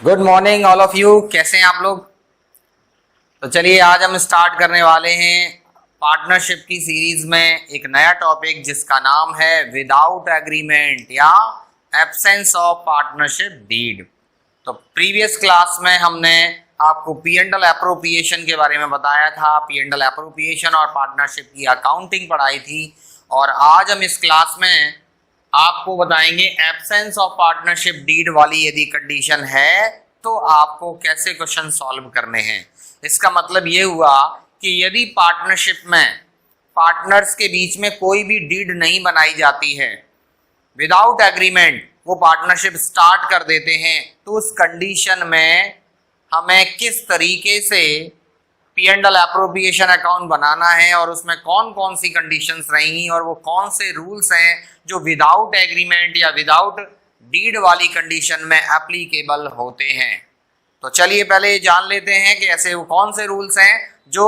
Good morning all of you. कैसे हैं आप लोग? तो चलिए आज हम स्टार्ट करने वाले हैं पार्टनरशिप की सीरीज में एक नया टॉपिक जिसका नाम है विदाउट एग्रीमेंट या एब्सेंस ऑफ पार्टनरशिप डीड। तो प्रीवियस क्लास में हमने आपको पी&एल एप्रोप्रिएशन के बारे में बताया था, पी&एल एप्रोप्रिएशन और पार्टनरशिप की अकाउंटिंग पढ़ाई थी। और आज हम इस क्लास में आपको बताएंगे एब्सेंस ऑफ पार्टनरशिप डीड वाली यदि कंडीशन है तो आपको कैसे क्वेश्चन सॉल्व करने हैं। इसका मतलब ये हुआ कि यदि पार्टनरशिप में पार्टनर्स के बीच में कोई भी डीड नहीं बनाई जाती है, विदाउट एग्रीमेंट वो पार्टनरशिप स्टार्ट कर देते हैं, तो उस कंडीशन में हमें किस तरीके से पी&एल एप्रोप्रिएशन अकाउंट बनाना है और उसमें कौन कौन सी कंडीशंस रहेंगी और वो कौन से रूल्स हैं जो विदाउट एग्रीमेंट या विदाउट डीड वाली कंडीशन में एप्लीकेबल होते हैं। तो चलिए पहले ये जान लेते हैं कि ऐसे वो कौन से रूल्स हैं जो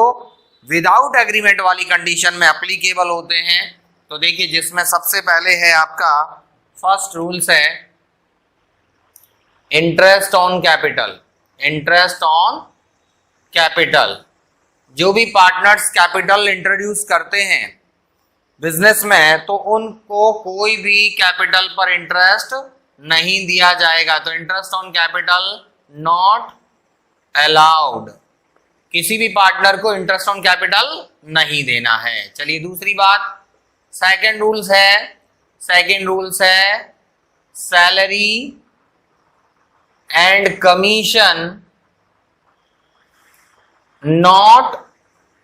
विदाउट एग्रीमेंट वाली कंडीशन में एप्लीकेबल होते हैं। तो देखिए, जिसमें सबसे पहले है आपका फर्स्ट रूल्स है interest on capital. Interest on capital, जो भी पार्टनर्स कैपिटल इंट्रोड्यूस करते हैं बिजनेस में तो उनको कोई भी कैपिटल पर इंटरेस्ट नहीं दिया जाएगा। तो interest on capital not allowed, किसी भी पार्टनर को इंटरेस्ट ऑन कैपिटल नहीं देना है। चलिए दूसरी बात, सेकंड रूल्स है salary and commission not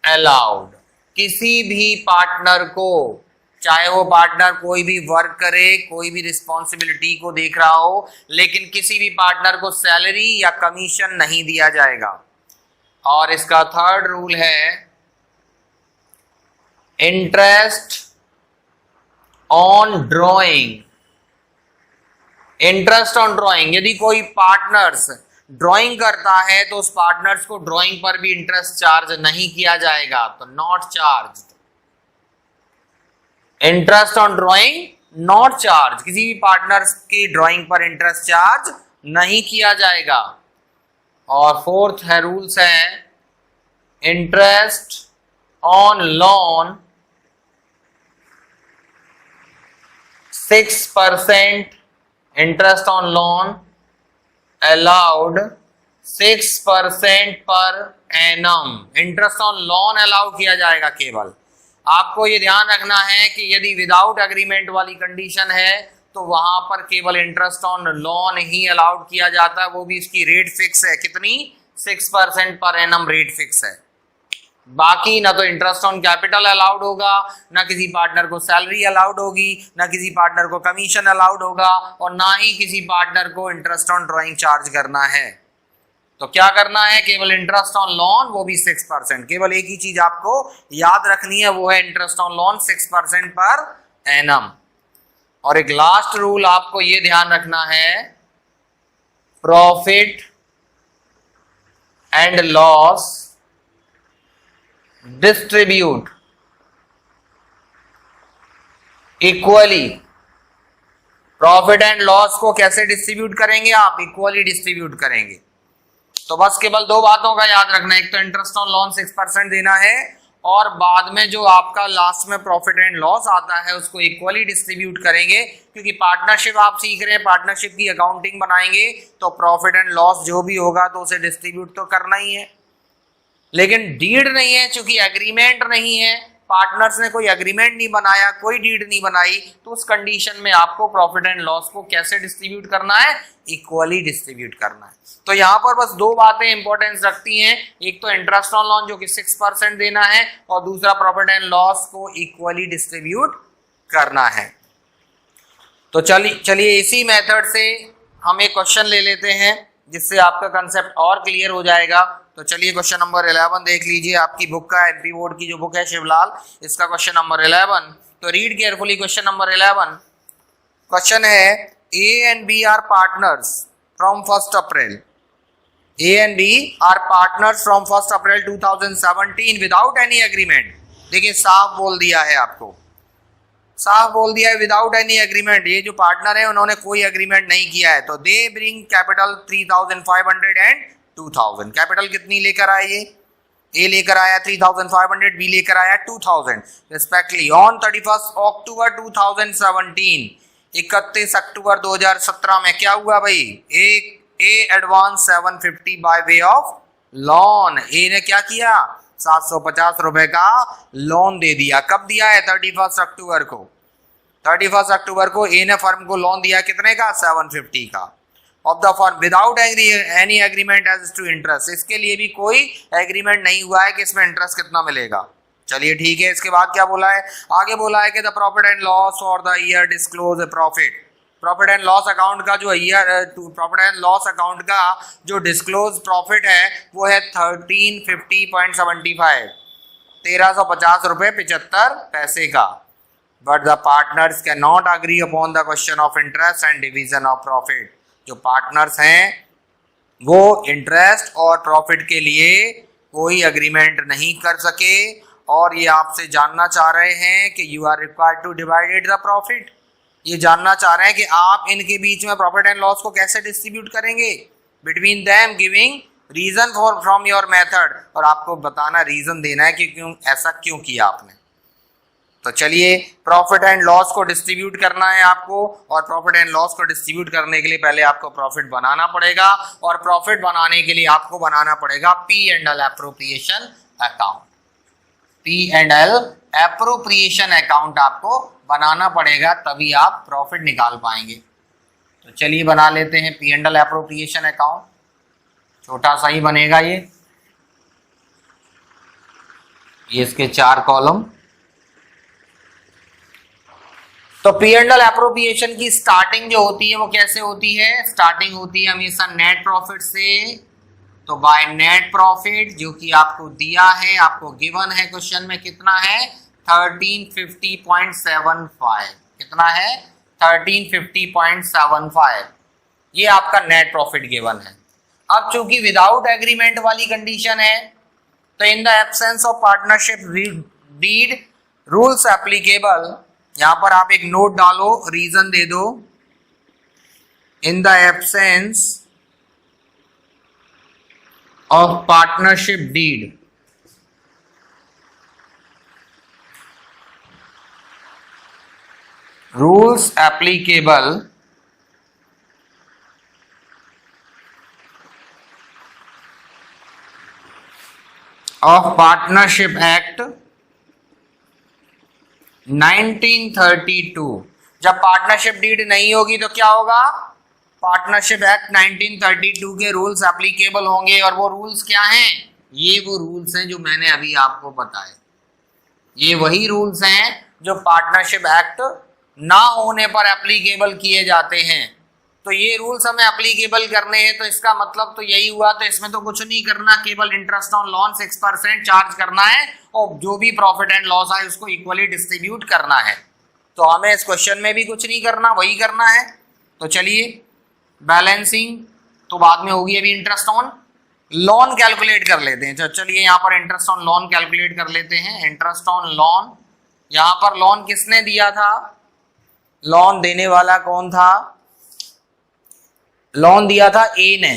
allowed. किसी भी पार्टनर को, चाहे वो पार्टनर कोई भी वर्क करे, कोई भी रिस्पॉन्सिबिलिटी को देख रहा हो, लेकिन किसी भी पार्टनर को सैलरी या कमीशन नहीं दिया जाएगा। और इसका थर्ड रूल है interest on drawing. Interest on drawing, यदि कोई पार्टनर्स ड्राइंग करता है तो उस पार्टनर्स को ड्राइंग पर भी इंटरेस्ट चार्ज नहीं किया जाएगा, तो not charge. Interest on drawing not charge, किसी भी पार्टनर्स की ड्राइंग पर इंटरेस्ट चार्ज नहीं किया जाएगा। और फोर्थ है रूल्स है interest on loan 6%। Interest on loan allowed 6% per annum. Interest on loan allow किया जाएगा केवल। आपको ये ध्यान रखना है कि यदि विदाउट एग्रीमेंट वाली कंडीशन है तो वहां पर केवल interest on loan he allowed किया जाता है, वो भी इसकी रेट फिक्स है। कितनी? 6% पर एनम रेट फिक्स है। बाकी ना तो इंटरेस्ट ऑन कैपिटल अलाउड होगा, ना किसी पार्टनर को सैलरी अलाउड होगी, ना किसी पार्टनर को कमीशन अलाउड होगा, और ना ही किसी पार्टनर को इंटरेस्ट ऑन ड्राइंग चार्ज करना है। तो क्या करना है? केवल इंटरेस्ट ऑन लोन, वो भी 6%। केवल एक ही चीज आपको याद रखनी है, वो है interest on loan 6% per annum. और एक लास्ट रूल आपको ये ध्यान रखना है, profit and loss distribute equally. Profit and loss को कैसे डिस्ट्रीब्यूट करेंगे आप? इक्वली डिस्ट्रीब्यूट करेंगे। तो बस केवल दो बातों का याद रखना है, एक तो इंटरेस्ट ऑन लोन 6% देना है, और बाद में जो आपका लास्ट में प्रॉफिट एंड लॉस आता है उसको इक्वली डिस्ट्रीब्यूट करेंगे। क्योंकि पार्टनरशिप आप सीख रहे हैं, पार्टनरशिप की अकाउंटिंग बनाएंगे तो प्रॉफिट एंड लॉस जो भी होगा तो उसे डिस्ट्रीब्यूट तो करना ही है। लेकिन डीड नहीं है, चूंकि एग्रीमेंट नहीं है, पार्टनर्स ने कोई एग्रीमेंट नहीं बनाया, कोई डीड नहीं बनाई, तो उस कंडीशन में आपको प्रॉफिट एंड लॉस को कैसे डिस्ट्रीब्यूट करना है? इक्वली डिस्ट्रीब्यूट करना है। तो यहां पर बस दो बातें इंपॉर्टेंस रखती हैं, एक तो इंटरेस्ट ऑन लोन जो कि 6% देना है, और दूसरा प्रॉफिट एंड लॉस को इक्वली डिस्ट्रीब्यूट करना है। तो चलिए इसी मेथड से हम एक क्वेश्चन ले लेते हैं जिससे आपका कंसेप्ट और क्लियर हो जाएगा। तो चलिए क्वेश्चन नंबर 11 देख लीजिए, आपकी बुक का एमपी बोर्ड की जो बुक है शिवलाल, इसका क्वेश्चन नंबर 11। तो read carefully question number 11। Question है A and B are partners from 1 April. A and B are partners from 1 April 2017 without any agreement. देखिए साफ बोल दिया है आपको, साफ बोल दिया है विदाउट एनी एग्रीमेंट। ये जो पार्टनर है उन्होंने कोई एग्रीमेंट नहीं किया है, तो they bring capital 3,500 and 2,000। Capital कितनी लेकर आए? ये ए लेकर आया 3,500, बी लेकर आया 2,000 रिस्पेक्टली ऑन 31 अक्टूबर 2017। 31 अक्टूबर 2017 में क्या हुआ भाई? A advance 750 by way of loan. A ने क्या किया? 750 रुपए का लोन दे दिया। कब दिया है? 31 अक्टूबर को। 31 अक्टूबर को ए ने फर्म को लोन दिया कितने का? 750 का। Of the firm without any agreement as to interest. इसके लिए भी कोई एग्रीमेंट नहीं हुआ है कि इसमें इंटरेस्ट कितना मिलेगा। चलिए ठीक है। इसके बाद क्या बोला है? आगे बोला है कि the profit and loss for the year disclose A profit. Profit and loss account का जो year profit and loss account का जो डिस्क्लोज प्रॉफिट है वो है 1350.75, 1350 रुपए 75 पैसे का। But the partners can not agree upon the question of interest and division of profit. जो पार्टनर्स हैं वो इंटरेस्ट और प्रॉफिट के लिए कोई अग्रीमेंट नहीं कर सके, और ये आपसे जानना चाह रहे हैं कि you are required to divided the profit. ये जानना चाह रहे हैं कि आप इनके बीच में प्रॉफिट एंड लॉस को कैसे डिस्ट्रीब्यूट करेंगे between them, giving reason for from your method, और आपको बताना, रीजन देना है कि क्यों ऐसा क्यों किया आपने। तो चलिए, प्रॉफिट एंड लॉस को डिस्ट्रीब्यूट करना है आपको, और प्रॉफिट एंड लॉस को डिस्ट्रीब्यूट करने के लिए पहले आपको प्रॉफिट बनाना पड़ेगा, और प्रॉफिट बनाने के लिए आपको बनाना पड़ेगा P and L appropriation account. P and L appropriation account आपको बनाना पड़ेगा, तभी आप प्रॉफिट निकाल पाएंगे। तो चलिए बना लेते हैं P and L appropriation account. छोटा सा ही बनेगा ये इसके 4 कॉलम। तो पी एंड एल एप्रोप्रिएशन की स्टार्टिंग जो होती है वो कैसे होती है? स्टार्टिंग होती है हमेशा नेट प्रॉफिट से। तो बाय नेट प्रॉफिट जो कि आपको दिया है, आपको गिवन है क्वेश्चन में, कितना है? 1350.75। कितना है? 1350.75। ये आपका नेट प्रॉफिट गिवन है। अब चूंकि विदाउट एग्रीमेंट वाली कंडीशन है, तो in the absence of partnership deed rules applicable, यहां पर आप एक नोट डालो, रीजन दे दो। In the absence of partnership deed, rules applicable of Partnership Act 1932। जब पार्टनरशिप डीड नहीं होगी तो क्या होगा? पार्टनरशिप एक्ट 1932 के रूल्स एप्लीकेबल होंगे। और वो रूल्स क्या हैं? ये वो रूल्स हैं जो मैंने अभी आपको बताए। ये वही रूल्स हैं जो पार्टनरशिप एक्ट ना होने पर एप्लीकेबल किए जाते हैं। तो ये रूल्स हमें एप्लीकेबल करने हैं, तो इसका मतलब तो यही हुआ। तो इसमें तो कुछ नहीं करना, केवल इंटरेस्ट ऑन लोन 6% चार्ज करना है, और जो भी प्रॉफिट एंड लॉस आए उसको इक्वली डिस्ट्रीब्यूट करना है। तो हमें इस क्वेश्चन में भी कुछ नहीं करना, वही करना है। तो चलिए, बैलेंसिंग तो बाद में होगी, अभी इंटरेस्ट ऑन लोन कैलकुलेट कर लेते हैं। चलिए यहाँ पर इंटरेस्ट ऑन लोन कैलकुलेट कर लेते हैं। इंटरेस्ट ऑन लोन, यहाँ पर लोन किसने दिया था? लोन देने वाला कौन था? लोन दिया था ए ने।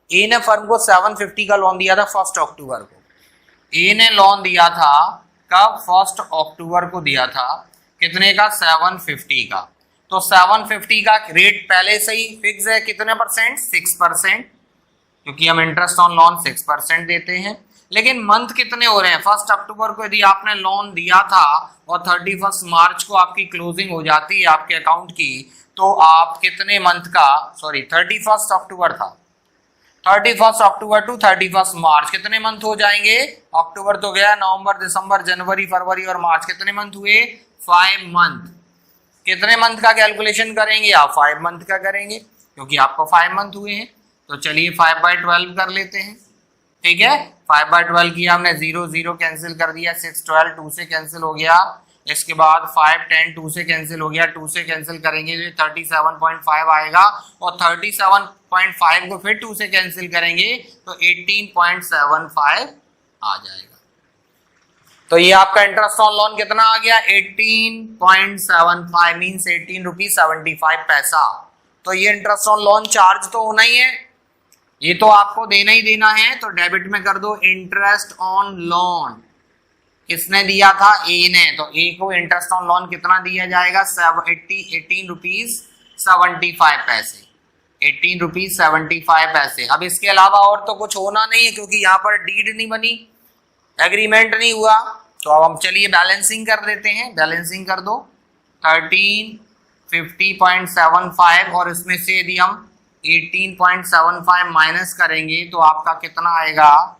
ए ने फर्म को 750 का लोन दिया था 1 अक्टूबर को। ए ने लोन दिया था कब? 1 अक्टूबर को दिया था। कितने का? 750 का। तो 750 का रेट पहले से ही फिक्स है, कितने परसेंट? 6%, क्योंकि हम इंटरेस्ट ऑन लोन 6% देते हैं। लेकिन मंथ कितने हो रहे हैं? 1 अक्टूबर को यदि आपने लोन दिया था और 31 मार्च को आपकी क्लोजिंग हो जाती है आपके अकाउंट की, तो आप कितने मंथ का, सॉरी 31 अक्टूबर था, 31 अक्टूबर टू 31 मार्च, कितने मंथ हो जाएंगे? अक्टूबर तो गया, नवंबर, दिसंबर, जनवरी, फरवरी और मार्च, कितने मंथ हुए? 5 मंथ। कितने मंथ का कैलकुलेशन करेंगे आप? 5 मंथ का करेंगे, क्योंकि आपको 5 मंथ हुए हैं। तो चलिए 5/12 कर लेते हैं। ठीक है, 5/12 किया हमने, 0 0 कैंसिल कर दिया, 6 12 2 से कैंसिल हो गया। इसके बाद 5 10 2 से कैंसिल हो गया, 2 से कैंसिल करेंगे तो 37.5 आएगा, और 37.5 को फिर 2 से कैंसिल करेंगे तो 18.75 आ जाएगा। तो ये आपका इंटरेस्ट ऑन लोन कितना आ गया 18.75 मीन्स 18 रुपीज 75 पैसा। तो ये इंटरेस्ट ऑन लोन चार्ज तो होना ही है, ये तो आपको देना ही देना है। तो डेबिट में कर दो इंटरेस्ट ऑन लोन, किसने दिया था ए ने, तो ए को इंटरेस्ट ऑन लोन कितना दिया जाएगा 18 रुपीज 75 पैसे, 18 रुपीज 75 पैसे। अब इसके अलावा और तो कुछ होना नहीं है क्योंकि यहाँ पर डीड नहीं बनी, एग्रीमेंट नहीं हुआ। तो अब हम चलिए बैलेंसिंग कर देते हैं, बैलेंसिंग कर दो 1350.75 और इसमें से यदि हम 18.75 माइनस करेंगे तो आपका कितना आएगा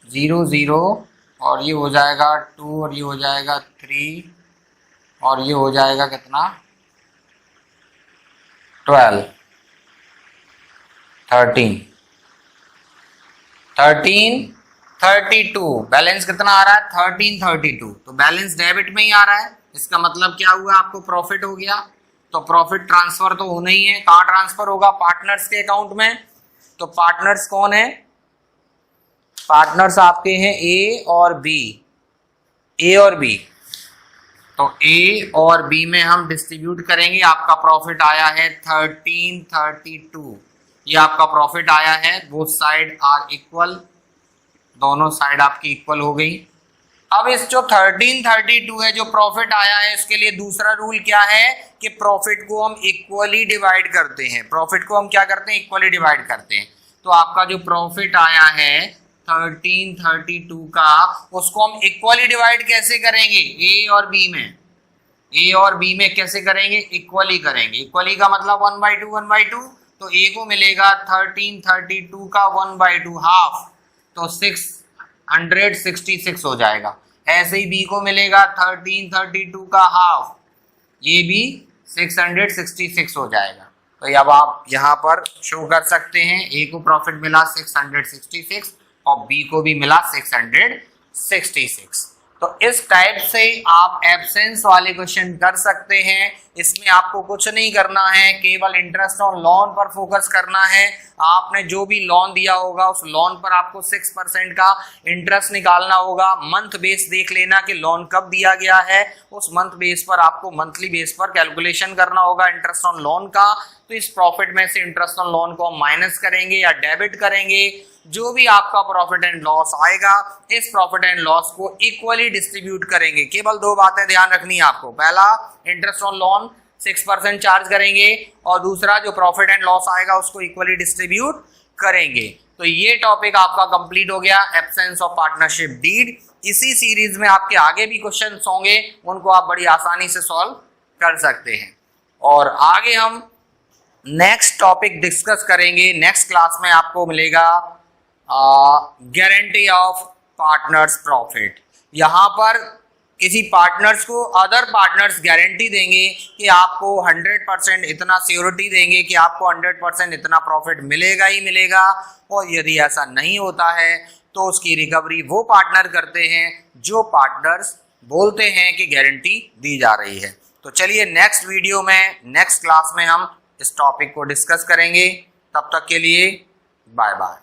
0 0 और ये हो जाएगा 2 और ये हो जाएगा 3 और ये हो जाएगा कितना 12 13 32। बैलेंस कितना आ रहा है 1332। तो बैलेंस डेबिट में ही आ रहा है, इसका मतलब क्या हुआ आपको प्रॉफिट हो गया। तो प्रॉफिट ट्रांसफर तो होना ही है, कहाँ ट्रांसफर होगा पार्टनर्स के अकाउंट में। तो पार्टनर्स कौन है, पार्टनर्स आपके हैं ए और बी, ए और बी। तो ए और बी में हम डिस्ट्रीब्यूट करेंगे, आपका प्रॉफिट आया है 1332, ये आपका प्रॉफिट आया है। बोथ साइड आर इक्वल, दोनों साइड आपकी इक्वल हो गई। अब इस जो 1332 है जो प्रॉफिट आया है, इसके लिए दूसरा रूल क्या है कि प्रॉफिट को हम इक्वली डिवाइड करते हैं, प्रॉफिट को हम क्या करते हैं इक्वली डिवाइड करते हैं। तो आपका जो प्रॉफिट आया है 1332 का, उसको हम इक्वली डिवाइड कैसे करेंगे ए और बी में, ए और बी में कैसे करेंगे इक्वली करेंगे। इक्वली का मतलब 1/2 1/2। तो ए को मिलेगा 1332 का 1/2 हाफ, तो 666 हो जाएगा। ऐसे ही बी को मिलेगा 1332 का हाफ, ये भी 666 हो जाएगा। तो अब आप यहाँ पर शो कर सकते हैं, ए को प्रॉफिट मिला 666 और बी को भी मिला 666। तो इस टाइप से आप एब्सेंस वाले क्वेश्चन कर सकते हैं। इसमें आपको कुछ नहीं करना है, केवल इंटरेस्ट ऑन लोन पर फोकस करना है। आपने जो भी लोन दिया होगा उस लोन पर आपको 6% का इंटरेस्ट निकालना होगा। मंथ बेस देख लेना कि लोन कब दिया गया है, उस मंथ बेस पर आपको मंथली बेस पर कैलकुलेशन करना होगा इंटरेस्ट ऑन लोन का। तो इस प्रॉफिट में से इंटरेस्ट ऑन लोन को हम माइनस करेंगे या डेबिट करेंगे। जो भी आपका प्रॉफिट एंड लॉस आएगा, इस प्रॉफिट एंड लॉस को इक्वली डिस्ट्रीब्यूट करेंगे। केवल दो बातें ध्यान रखनी है आपको, पहला इंटरेस्ट ऑन लोन 6% चार्ज करेंगे और दूसरा जो प्रॉफिट एंड लॉस आएगा उसको इक्वली डिस्ट्रीब्यूट करेंगे। तो ये टॉपिक आपका कंप्लीट हो गया, एब्सेंस ऑफ पार्टनरशिप डीड। इसी सीरीज में आपके आगे भी क्वेश्चंस होंगे, उनको आप बड़ी आसानी से सॉल्व कर सकते हैं। और आगे हम नेक्स्ट टॉपिक डिस्कस करेंगे। नेक्स्ट क्लास में आपको मिलेगा गारंटी ऑफ पार्टनर्स प्रॉफिट। यहाँ पर किसी पार्टनर्स को अदर पार्टनर्स गारंटी देंगे कि आपको 100% इतना सिक्योरिटी देंगे कि आपको 100% इतना प्रॉफिट मिलेगा ही मिलेगा, और यदि ऐसा नहीं होता है तो उसकी रिकवरी वो पार्टनर करते हैं जो पार्टनर्स बोलते हैं कि गारंटी दी जा रही है। तो चलिए नेक्स्ट वीडियो में, नेक्स्ट क्लास में हम इस टॉपिक को डिस्कस करेंगे। तब तक के लिए बाय बाय।